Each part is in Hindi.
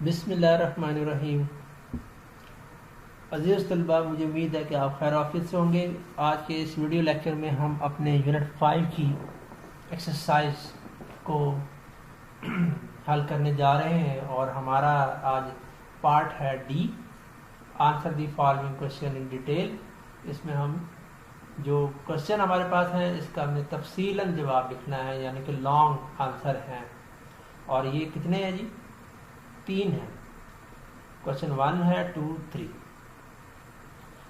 बिस्मिल्लाहिर्रहमानिर्रहीम। अज़ीज़ तलबा, मुझे उम्मीद है कि आप खैर आफियत से होंगे। आज के इस वीडियो लेक्चर में हम अपने यूनिट 5 की एक्सरसाइज को हल करने जा रहे हैं और हमारा आज पार्ट है D, answer the following question in detail. इसमें हम जो क्वेश्चन हमारे पास हैं इसका हमने तफसीलन जवाब लिखना है, यानी कि लॉन्ग आंसर हैं। और ये कितने हैं जी? 3 हैं। क्वेश्चन 1 है, 2, 3।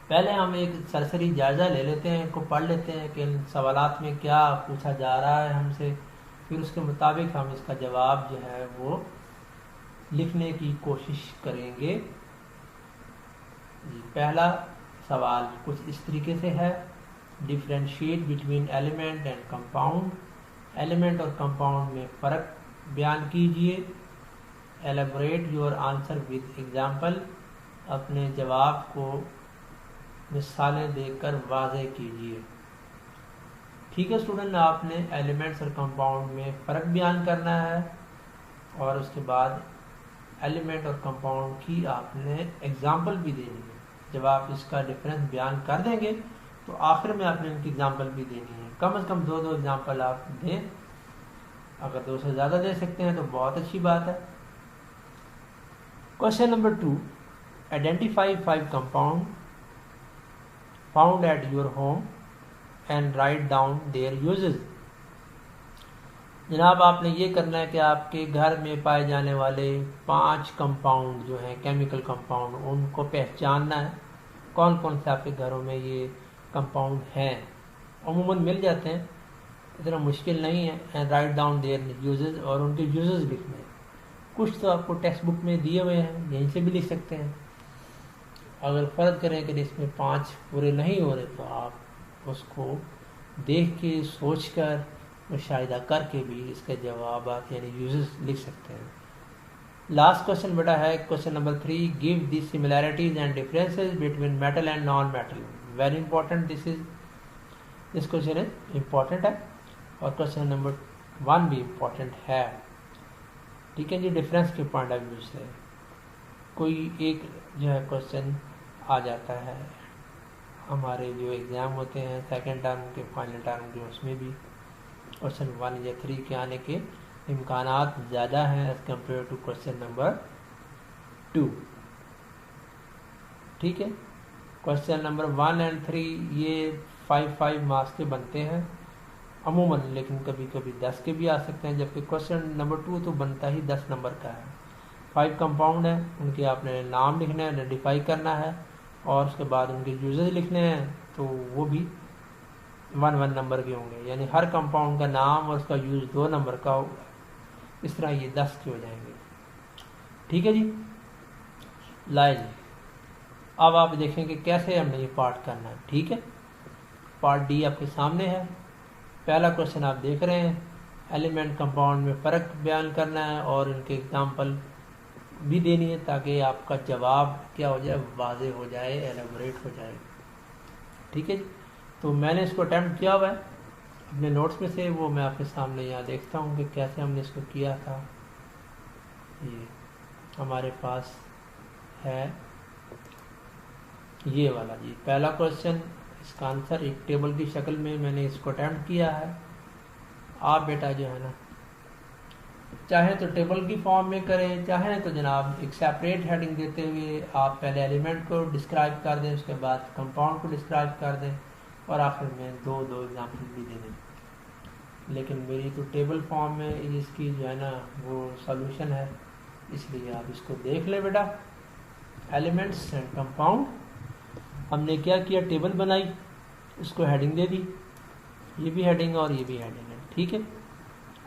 पहले हम एक सरसरी जायज़ा ले लेते हैं, इनको पढ़ लेते हैं कि इन सवालात में क्या पूछा जा रहा है हमसे, फिर उसके मुताबिक हम इसका जवाब जो है वो लिखने की कोशिश करेंगे। पहला सवाल कुछ इस तरीके से है, differentiate between element and compound. Element और कंपाउंड में फ़र्क बयान कीजिए। Elaborate your answer with example. अपने जवाब को मिसालें देकर वाज़ेह कीजिए। ठीक है स्टूडेंट, आपने एलिमेंट्स और कंपाउंड में फ़र्क बयान करना है और उसके बाद एलिमेंट और कंपाउंड की आपने एग्जाम्पल भी देनी है। जब आप इसका डिफरेंस बयान कर देंगे तो आखिर में आपने इनकी एग्जाम्पल भी देनी है। कम से कम 2 एग्जाम्पल आप दें। अगर 2 से ज़्यादा दे सकते हैं तो बहुत अच्छी बात है। Question number 2, identify 5 compound found at your home and write down there uses. जनाब, आपने ये करना है कि आपके घर में पाए जाने वाले 5 कंपाउंड जो हैं, केमिकल कंपाउंड, उनको पहचानना है। कौन कौन से आपके घरों में ये कंपाउंड हैं। अमूमन मिल जाते हैं, इतना मुश्किल नहीं है। And write down there uses, और उनके यूजेस लिखने हैं। कुछ तो आपको टेक्स्ट बुक में दिए हुए हैं, यहीं से भी लिख सकते हैं। अगर फ़र्ज करें कि इसमें 5 पूरे नहीं हो रहे तो आप उसको देख के, सोच कर, मुशाहिदा करके भी इसके जवाब यानी यूजेस लिख सकते हैं। लास्ट क्वेश्चन बेटा है question number 3, give the similarities and differences between metal and non metal. Very important, this question is important है और क्वेश्चन नंबर 1 भी इम्पॉर्टेंट है। ठीक है जी, डिफरेंस के पॉइंट ऑफ व्यू से कोई एक जो है क्वेश्चन आ जाता है हमारे जो एग्ज़ाम होते हैं सेकंड टर्म के, फाइनल टर्म के, उसमें भी क्वेश्चन 1 या 3 के आने के इम्कानात ज़्यादा हैं as compare to question number 2। ठीक है, क्वेश्चन नंबर 1 और 3 ये 5 मार्क्स के बनते हैं अमूमन, लेकिन कभी कभी 10 के भी आ सकते हैं। जबकि क्वेश्चन नंबर 2 तो बनता ही 10 नंबर का है। 5 कंपाउंड है, उनके आपने नाम लिखना है, आइडेंटिफाई करना है और उसके बाद उनके यूजेस लिखने हैं। तो वो भी 1 नंबर के होंगे, यानी हर कंपाउंड का नाम और उसका यूज 2 नंबर का होगा। इस तरह ये 10 के हो जाएंगे। ठीक है जी, लाइए अब आप देखें कि कैसे हमने ये पार्ट करना है। ठीक है, पार्ट डी आपके सामने है। पहला क्वेश्चन आप देख रहे हैं, एलिमेंट कंपाउंड में फ़र्क बयान करना है और इनके एग्जाम्पल भी देनी है ताकि आपका जवाब क्या हो जाए, वाज़ेह हो जाए, एलेबोरेट हो जाए। ठीक है जी, तो मैंने इसको अटैम्प्ट किया हुआ है अपने नोट्स में से, वो मैं आपके सामने यहाँ देखता हूँ कि कैसे हमने इसको किया था। ये हमारे पास है ये वाला जी पहला क्वेश्चन। इसका आंसर एक टेबल की शक्ल में मैंने इसको अटैम्प्ट किया है। आप बेटा जो है ना, चाहे तो टेबल की फॉर्म में करें, चाहे तो जनाब एक सेपरेट हेडिंग देते हुए आप पहले एलिमेंट को डिस्क्राइब कर दें, उसके बाद कंपाउंड को डिस्क्राइब कर दें और आखिर में 2 एग्जाम्पल भी दे दें। लेकिन मेरी तो टेबल फॉर्म में इसकी जो है ना वो सॉल्यूशन है, इसलिए आप इसको देख लें बेटा। एलिमेंट्स एंड कंपाउंड, हमने क्या किया, टेबल बनाई, उसको हेडिंग दे दी, ये भी हेडिंग और ये भी हेडिंग है। ठीक है,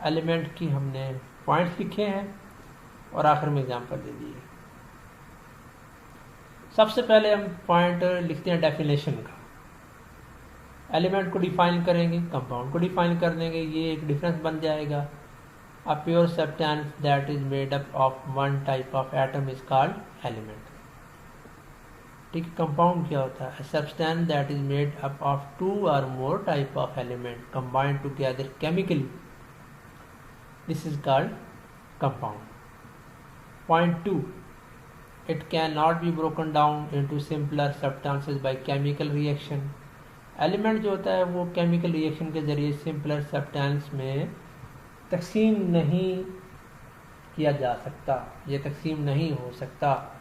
एलिमेंट की हमने पॉइंट्स लिखे हैं और आखिर में एग्जाम्पल दे दिए। सबसे पहले हम पॉइंट लिखते हैं डेफिनेशन का। एलिमेंट को डिफाइन करेंगे, कंपाउंड को डिफाइन कर देंगे, ये एक डिफरेंस बन जाएगा। A pure substance that is made up of 1 type of atom is called element. ठीक, कंपाउंड क्या होता है, substance that is made up of 2 or more type of element combined together chemically, this is called compound. Point 2, it can not be broken down into simpler substances by chemical reaction. Element जो होता है वो केमिकल रिएक्शन के ज़रिए सिंपलर सब्सटेंस में तकसीम नहीं किया जा सकता, ये तकसीम नहीं हो सकता।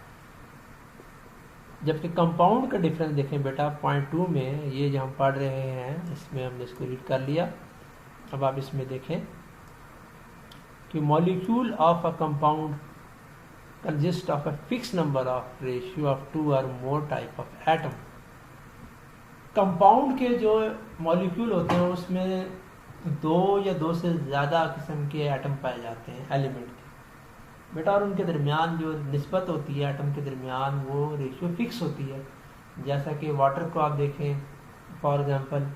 जबकि कंपाउंड का डिफरेंस देखें बेटा पॉइंट 2 में, ये जो हम पढ़ रहे हैं इसमें हमने इसको रीड कर लिया। अब आप इसमें देखें कि molecule of a compound consist of a fix number of ratio of 2 और मोर टाइप ऑफ एटम। कंपाउंड के जो मॉलिक्यूल होते हैं उसमें 2 या 2 से ज़्यादा किस्म के एटम पाए जाते हैं एलिमेंट के बेटा, और उनके दरमियान जो निस्बत होती है एटम के दरमियान वो रेशियो फिक्स होती है। जैसा कि वाटर को आप देखें, फॉर एग्जांपल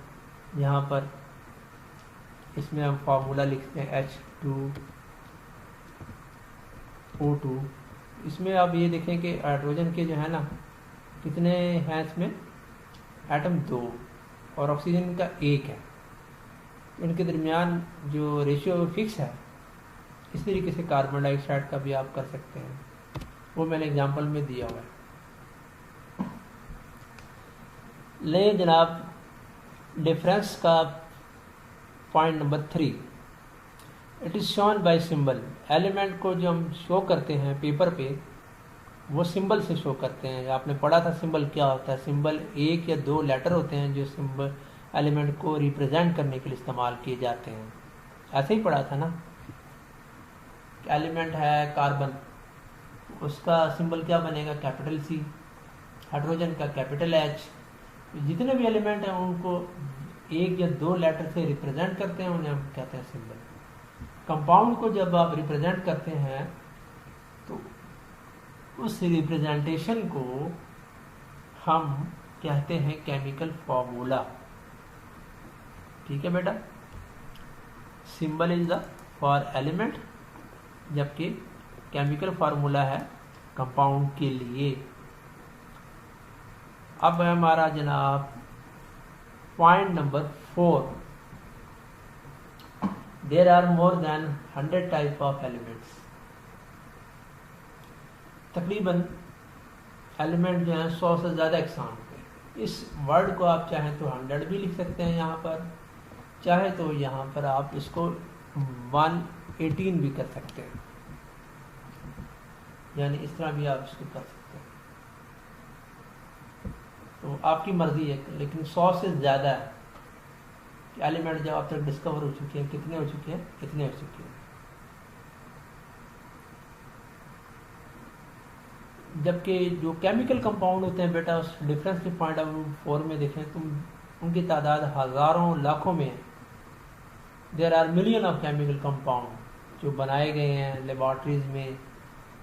यहाँ पर इसमें हम फार्मूला लिखते हैं H2O2। इसमें आप ये देखें कि हाइड्रोजन के जो है ना कितने हैं, इसमें एटम 2 और ऑक्सीजन का 1 है। इनके दरमियान जो रेशियो फिक्स है। इस तरीके से कार्बन डाइऑक्साइड का भी आप कर सकते हैं, वो मैंने एग्जांपल में दिया हुआ है। ले जनाब डिफरेंस का point number 3, it is shown by symbol. Element को जो हम शो करते हैं पेपर पे वो सिंबल से शो करते हैं। आपने पढ़ा था सिंबल क्या होता है। सिंबल 1 या 2 लेटर होते हैं जो सिंबल एलिमेंट को रिप्रेजेंट करने के लिए इस्तेमाल किए जाते हैं। ऐसे ही पढ़ा था ना। एलिमेंट है कार्बन, उसका सिंबल क्या बनेगा, कैपिटल C। हाइड्रोजन का कैपिटल H। जितने भी एलिमेंट हैं उनको 1 या 2 लेटर से रिप्रेजेंट करते हैं, उन्हें हम कहते हैं सिंबल। कंपाउंड को जब आप रिप्रेजेंट करते हैं तो उस रिप्रेजेंटेशन को हम कहते हैं केमिकल फॉर्मूला। ठीक है बेटा, symbol is the for element, जबकि केमिकल फार्मूला है कंपाउंड के लिए। अब है हमारा जनाब point number 4, there are more than 100 type of elements. तकरीबन एलिमेंट जो हैं 100 से ज़्यादा अक़साम के। इस वर्ड को आप चाहें तो 100 भी लिख सकते हैं यहाँ पर, चाहे तो यहाँ पर आप इसको 118 भी कर सकते हैं, यानी इस तरह भी आप इसको कर सकते हैं। तो आपकी मर्जी है, लेकिन 100 से ज़्यादा है कि एलिमेंट जब आप तक डिस्कवर हो चुके हैं, कितने हो चुके हैं, कितने हो चुके हैं। जबकि जो केमिकल कंपाउंड होते हैं बेटा, उस डिफरेंस के पॉइंट ऑफ व्यू 4 में देखें तो उनकी तादाद हज़ारों लाखों में है। There are million of chemical compound जो बनाए गए हैं लेबॉर्ट्रीज में,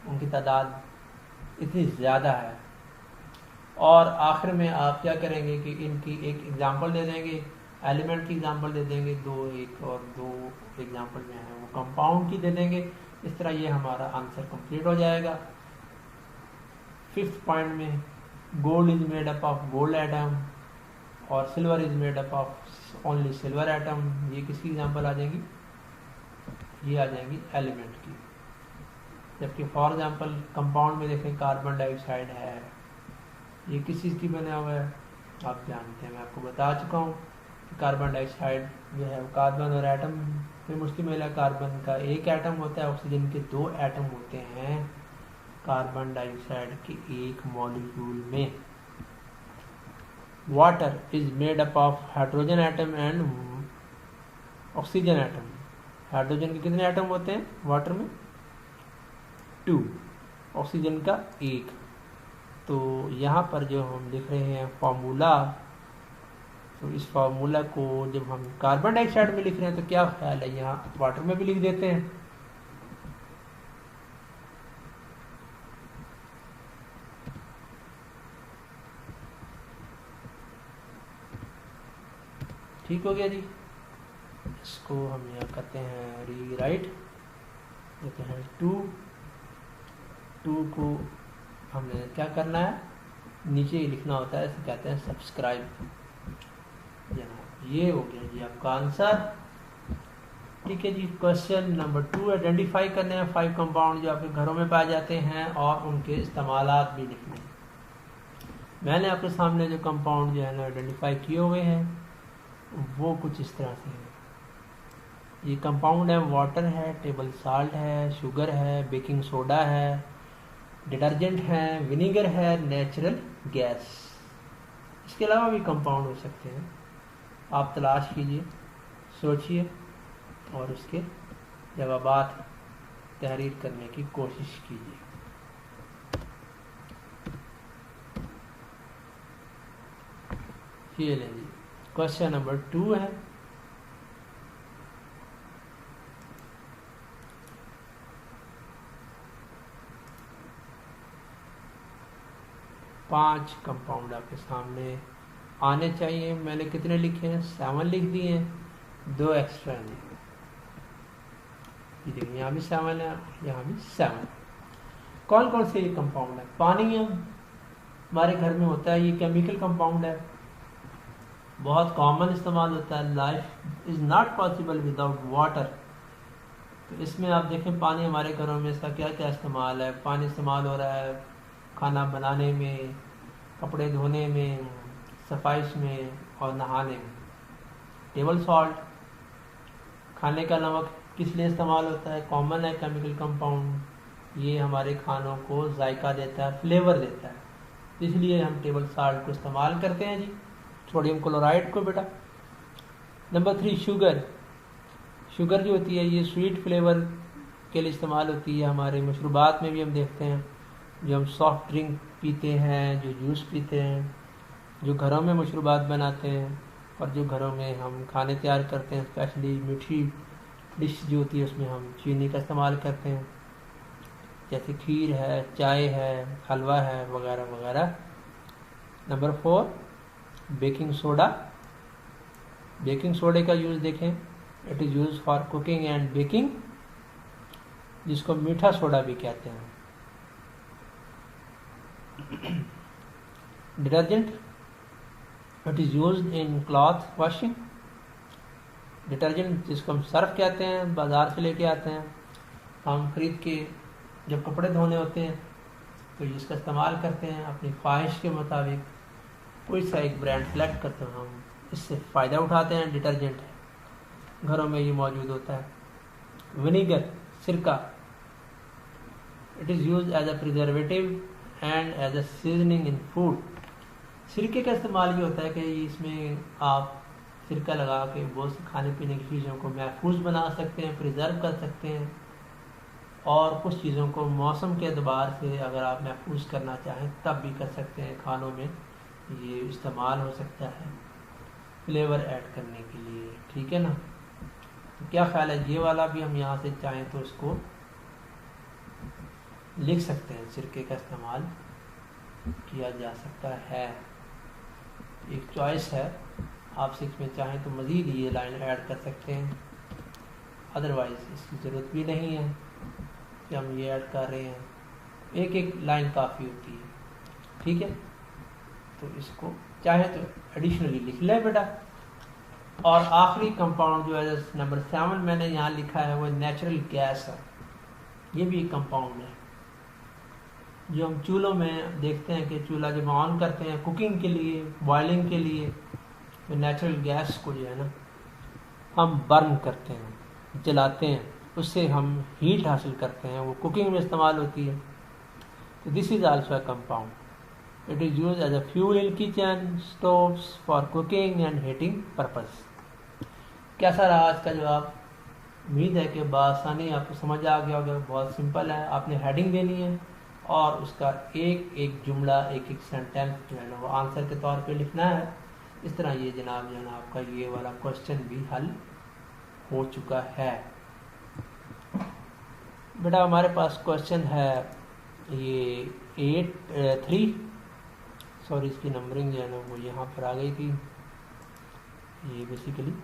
उनकी तादाद इतनी ज़्यादा है। और आखिर में आप क्या करेंगे कि इनकी एक एग्जांपल दे देंगे, एलिमेंट की एग्जांपल दे देंगे, 1 और 2 एग्जांपल में है वो कंपाउंड की दे देंगे। इस तरह ये हमारा आंसर कंप्लीट हो जाएगा। 5th पॉइंट में gold is made up of gold atom और silver is made up of only silver atom. ये किसकी एग्जांपल आ जाएंगी, ये आ जाएंगी एलिमेंट की। जबकि फॉर एग्जांपल कंपाउंड में देखें कार्बन डाइऑक्साइड है, ये किस चीज़ की बना हुआ है आप जानते हैं, मैं आपको बता चुका हूँ कि कार्बन डाइऑक्साइड जो है वो कार्बन और एटम में मुश्तमिल है। कार्बन का 1 एटम होता है, ऑक्सीजन के 2 एटम होते हैं कार्बन डाइऑक्साइड के 1 मॉलिक्यूल में। Water is made up of hydrogen atom and oxygen atom. Hydrogen के कितने एटम होते हैं वाटर में, 2, ऑक्सीजन का 1। तो यहाँ पर जो हम लिख रहे हैं फार्मूला, तो इस फार्मूला को जब हम कार्बन डाइऑक्साइड में लिख रहे हैं तो क्या ख्याल है, यहाँ वाटर में भी लिख देते हैं। ठीक हो गया जी। इसको हम यहाँ करते हैं रीराइट, देते हैं 2 को हमने क्या करना है, नीचे ही लिखना होता है, इसे कहते हैं सब्सक्राइब। जनाब ये हो गया जी आपका आंसर। ठीक है जी। क्वेश्चन नंबर 2, आइडेंटिफाई करने हैं 5 कंपाउंड जो आपके घरों में पाए जाते हैं और उनके इस्तेमालात भी लिखने हैं। मैंने आपके सामने जो कंपाउंड जो है ना आइडेंटिफाई किए हुए हैं वो कुछ इस तरह से है। ये कंपाउंड है, वाटर है, टेबल साल्ट है, शुगर है, बेकिंग सोडा है, डिटर्जेंट है, विनीगर है, नेचुरल गैस। इसके अलावा भी कंपाउंड हो सकते हैं। आप तलाश कीजिए, सोचिए और उसके जवाबात तहरीर करने की कोशिश कीजिए। ये लें जी, क्वेश्चन नंबर 2 है। पांच कंपाउंड आपके सामने आने चाहिए। मैंने कितने लिखे हैं? 7 लिख दिए हैं, 2 एक्स्ट्रा हैं। देखिए यहाँ भी 7 है, यहाँ भी 7। कौन कौन से ये कंपाउंड है? पानी हमारे घर में होता है, ये केमिकल कंपाउंड है, बहुत कॉमन इस्तेमाल होता है। Life is not possible without water. तो इसमें आप देखें पानी हमारे घरों में इसका क्या क्या इस्तेमाल है। पानी इस्तेमाल हो रहा है खाना बनाने में, कपड़े धोने में, सफाई में और नहाने में। टेबल सॉल्ट, खाने का नमक, किस लिए इस्तेमाल होता है? कॉमन है केमिकल कंपाउंड। ये हमारे खानों को जायका देता है, फ्लेवर देता है, इसलिए हम टेबल सॉल्ट को इस्तेमाल करते हैं जी। सोडियम क्लोराइड को बेटा। Number 3, sugar. शुगर जो होती है ये स्वीट फ्लेवर के लिए इस्तेमाल होती है। हमारे मशरूबात में भी हम देखते हैं, जो हम सॉफ्ट ड्रिंक पीते हैं, जो जूस पीते हैं, जो घरों में मशरूबात बनाते हैं और जो घरों में हम खाने तैयार करते हैं, स्पेशली मीठी डिश जो होती है उसमें हम चीनी का इस्तेमाल करते हैं, जैसे खीर है, चाय है, हलवा है, वगैरह वगैरह। Number 4, baking soda. बेकिंग सोडे का यूज़ देखें, it is use for cooking and baking, जिसको मीठा सोडा भी कहते हैं। Detergent, it is used in cloth washing. Detergent जिसको हम सर्फ कहते हैं, बाज़ार से लेके आते हैं, हम खरीद के जब कपड़े धोने होते हैं तो इसका इस्तेमाल करते हैं अपनी ख्वाहिश के मुताबिक। कोई सा एक ब्रांड सेलेक्ट करते हैं, हम इससे फ़ायदा उठाते हैं। डिटर्जेंट है, घरों में ये मौजूद होता है। विनीगर, सिरका, it is use as a preservative and as a seasoning in food. सिरके का इस्तेमाल ये होता है कि इसमें आप सिरका लगा के बहुत से खाने पीने की चीज़ों को महफूज बना सकते हैं, प्रिजर्व कर सकते हैं, और कुछ चीज़ों को मौसम के अतबार से अगर आप महफूज करना चाहें तब भी कर सकते हैं। खानों में ये इस्तेमाल हो सकता है फ्लेवर ऐड करने के लिए, ठीक है ना। तो क्या ख्याल है, ये वाला भी हम यहाँ से चाहें तो इसको लिख सकते हैं, सिरके का इस्तेमाल किया जा सकता है। एक चॉइस है, आप सिक्स में चाहें तो मज़ीद ये लाइन ऐड कर सकते हैं, अदरवाइज़ इसकी ज़रूरत भी नहीं है कि हम ये ऐड कर रहे हैं। एक एक लाइन काफ़ी होती है, ठीक है। तो इसको चाहे तो एडिशनली लिख लें बेटा। और आखिरी कंपाउंड जो है नंबर 7 मैंने यहाँ लिखा है वो नेचुरल गैस है। ये भी एक कंपाउंड है जो हम चूल्हों में देखते हैं कि चूल्हा जब ऑन करते हैं कुकिंग के लिए, बॉयलिंग के लिए, तो नेचुरल गैस को जो है ना हम बर्न करते हैं, जलाते हैं, उससे हम हीट हासिल करते हैं, वो कुकिंग में इस्तेमाल होती है। तो this is also a compound. It is use as a fuel in kitchen, stoves for cooking and heating purpose. कैसा रहा आज का जवाब? उम्मीद है कि बआसानी आपको समझ आ गया होगा। बहुत सिंपल है, आपने हेडिंग देनी है और उसका एक एक जुमला, एक एक सेंटेंस जो है ना वो आंसर के तौर पे लिखना है। इस तरह ये जनाब जो है ना आपका ये वाला क्वेश्चन भी हल हो चुका है। बेटा हमारे पास क्वेश्चन है ये 3, सॉरी इसकी नंबरिंग जो है ना वो यहाँ पर आ गई थी। ये बेसिकली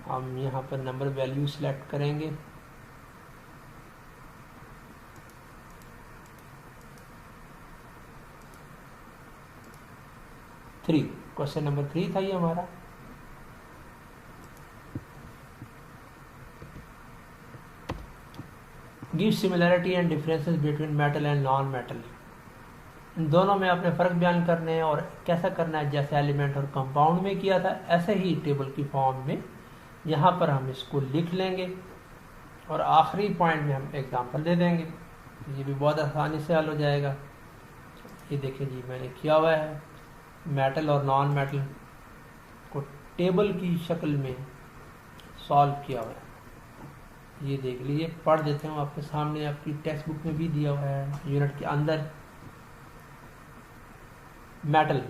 हम यहाँ पर नंबर वैल्यू सिलेक्ट करेंगे। क्वेश्चन नंबर 3 था ये हमारा। Give similarity and differences between metal and non metal. इन दोनों में अपने फ़र्क बयान करने हैं और कैसा करना है, जैसे एलिमेंट और कंपाउंड में किया था ऐसे ही टेबल की फॉर्म में यहाँ पर हम इसको लिख लेंगे और आखिरी पॉइंट में हम एग्जांपल दे देंगे। ये भी बहुत आसानी से हल हो जाएगा। ये देखिए जी, मैंने किया हुआ है मेटल और नॉन मेटल को टेबल की शक्ल में सॉल्व किया हुआ है। ये देख लीजिए, पढ़ देते हैं आपके सामने, आपकी टेक्स्ट बुक में भी दिया हुआ है यूनिट के अंदर। Metal,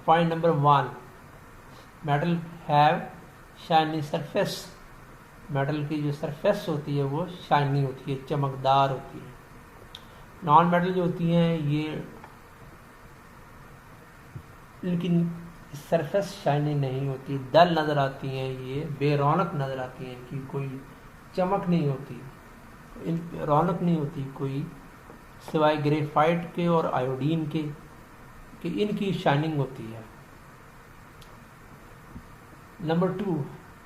point number 1, metal have shiny surface. Metal की जो सरफेस होती है वो शाइनी होती है, चमकदार होती है। नॉन मेटल जो होती हैं ये लेकिन सरफेस शाइनी नहीं होती, डल नज़र आती हैं, ये बेरौनक नज़र आती हैं, इनकी कोई चमक नहीं होती, इन रौनक नहीं होती कोई, सिवाय ग्रेफाइट के और आयोडीन के कि इनकी शाइनिंग होती है। नंबर 2,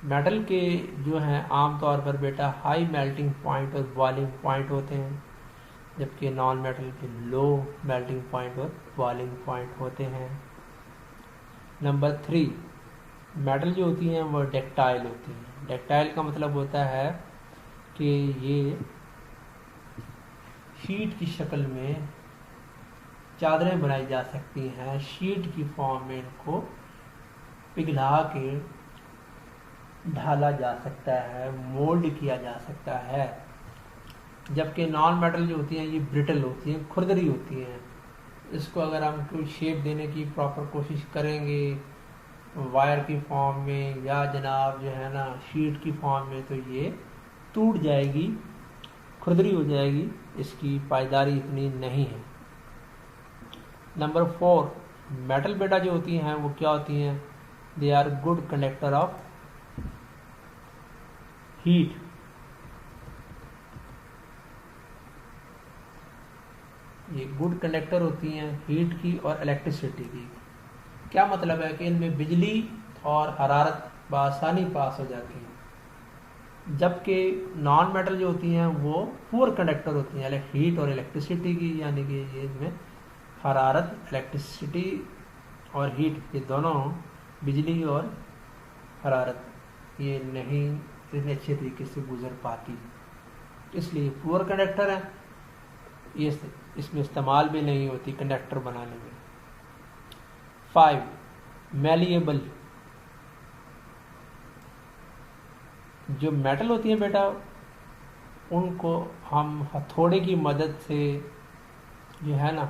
मेटल के जो हैं आमतौर पर बेटा हाई मेल्टिंग पॉइंट और बॉइलिंग पॉइंट होते हैं, जबकि नॉन मेटल के लो मेल्टिंग पॉइंट और बॉइलिंग पॉइंट होते हैं। नंबर 3, मेटल जो होती हैं वो डक्टाइल होती हैं। डक्टाइल का मतलब होता है कि ये शीट की शक्ल में चादरें बनाई जा सकती हैं, शीट की फॉर्म में इनको पिघला के ढाला जा सकता है, मोल्ड किया जा सकता है। जबकि नॉन मेटल जो होती हैं ये ब्रिटल होती हैं, खुरदरी होती हैं। इसको अगर हम कोई शेप देने की प्रॉपर कोशिश करेंगे वायर की फॉर्म में या जनाब जो है ना शीट की फॉर्म में, तो ये टूट जाएगी, खुरदरी हो जाएगी, इसकी पायदारी इतनी नहीं है। नंबर 4, मेटल बेटा जो होती हैं वो क्या होती हैं, they are good conductor of heat. ये गुड कंडक्टर होती हैं हीट की और इलेक्ट्रिसिटी की। क्या मतलब है कि इनमें बिजली और हरारत बआसानी पास हो जाती है, जबकि नॉन मेटल जो होती हैं वो पुअर कंडक्टर होती हैं हीट और इलेक्ट्रिसिटी की, यानी कि ये इनमें हरारत, इलेक्ट्रिसिटी और हीट, ये दोनों बिजली और हरारत ये नहीं इतने अच्छे तरीके से गुजर पाती, इसलिए पुअर कंडक्टर है, ये इसमें इस्तेमाल भी नहीं होती कंडक्टर बनाने में। 5, मैलिएबल। जो मेटल होती है बेटा उनको हम हथौड़े की मदद से जो है ना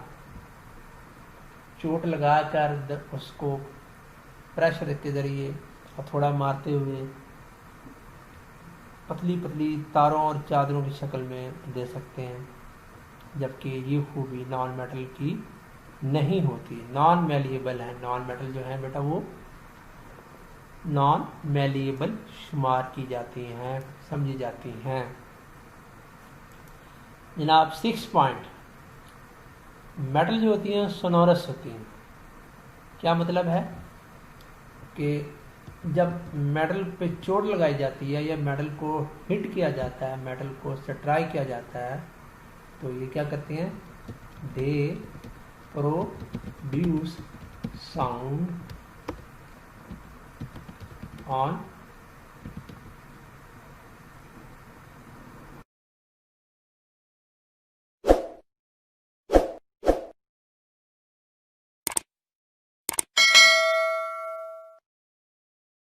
चोट लगाकर उसको प्रेशर के जरिए हथौड़ा मारते हुए पतली पतली तारों और चादरों की शक्ल में दे सकते हैं, जबकि ये खूबी नॉन मेटल की नहीं होती, नॉन मैलिएबल है। नॉन मेटल जो है बेटा वो नॉन मैलिएबल शुमार की जाती हैं, समझी जाती हैं। जनाब 6 पॉइंट, मेटल जो होती हैं सोनोरस होती हैं। क्या मतलब है कि जब मेटल पे चोट लगाई जाती है या मेटल को हिट किया जाता है, मेटल को स्ट्राइक किया जाता है, तो ये क्या करती हैं, दे प्रोड्यूस साउंड ऑन